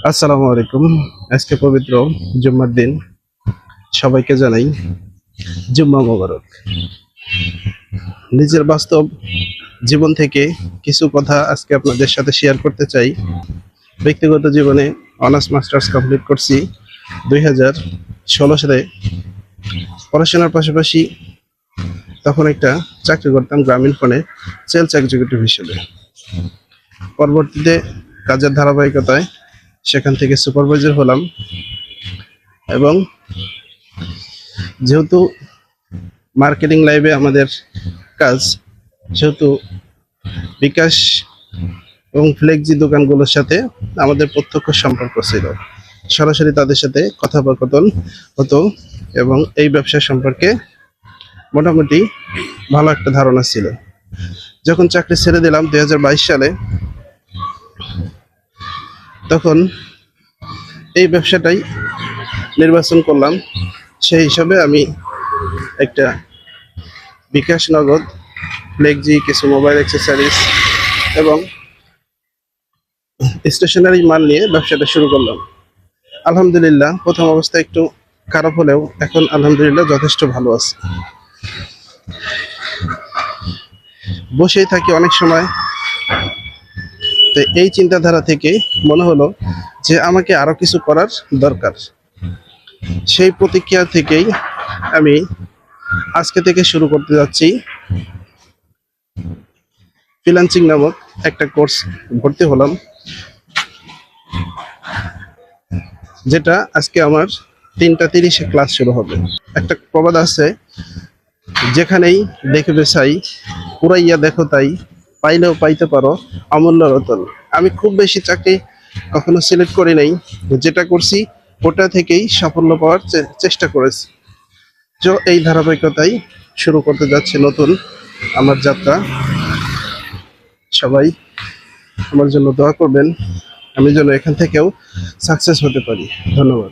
আসসালামু আলাইকুম। আজকে পবিত্র জুম্মার দিন, সবাইকে জানাই জুম্মা মোবারক। নিজের বাস্তব জীবন থেকে কিছু কথা আজকে আপনাদের সাথে শেয়ার করতে চাই। ব্যক্তিগত জীবনে অনার্স মাস্টার্স কমপ্লিট করছি 2016 সালে। পড়াশোনার পাশাপাশি তখন একটা চাকরি করতাম গ্রামীণ ফোনে সেলস এক্সিকিউটিভ হিসেবে। পরবর্তীতে কাজের ধারাবাহিকতায় সেখান থেকে সুপারভাইজার হলাম এবং যেহেতু মার্কেটিং লাইভে আমাদের কাজ, সেহেতু বিকাশ এবং ফ্লেক্সি দোকানগুলোর সাথে আমাদের প্রত্যক্ষ সম্পর্ক ছিল। সরাসরি তাদের সাথে কথোপকথন হতো এবং এই ব্যবসা সম্পর্কে মোটামুটি ভালো একটা ধারণা ছিল। যখন চাকরি ছেড়ে দিলাম 2022 সালে, তখন এই ব্যবসাটাই নির্বাচন করলাম। সেই হিসাবে আমি একটা বিকাশ নগদ, ফ্লেক্সি, কিছু মোবাইল অ্যাক্সেসরিজ এবং স্টেশনারি মাল নিয়ে ব্যবসাটা শুরু করলাম। আলহামদুলিল্লাহ, প্রথম অবস্থায় একটু খারাপ হলেও এখন আলহামদুলিল্লাহ যথেষ্ট ভালো আছে। বসেই থাকি অনেক সময়, তো এই চিন্তাধারা থেকে মনে হলো যে আমাকে আরো কিছু করার দরকার। সেই প্রতিক্রিয়া থেকেই আমি আজকে থেকে শুরু করতে যাচ্ছি ফ্রিল্যান্সিং নামক একটা কোর্স ভর্তি হলাম, যেটা আজকে আমার 3:30 ক্লাস শুরু হবে। একটা প্রবাদ আছে, যেখানেই দেখবে চাই, পুরাইয়া দেখো তাই, পাইলেও পাইতে পারো অমূল্য রতন। আমি খুব বেশি চাকরি কখনো সিলেক্ট করি নাই, যেটা করছি ওটা থেকেই সাফল্য পাওয়ার চেষ্টা করেছি। তো এই ধারাবাহিকতাই শুরু করতে যাচ্ছি নতুন আমার যাত্রা। সবাই আমার জন্য দোয়া করবেন, আমি যেন এখান থেকেও সাকসেস হতে পারি। ধন্যবাদ।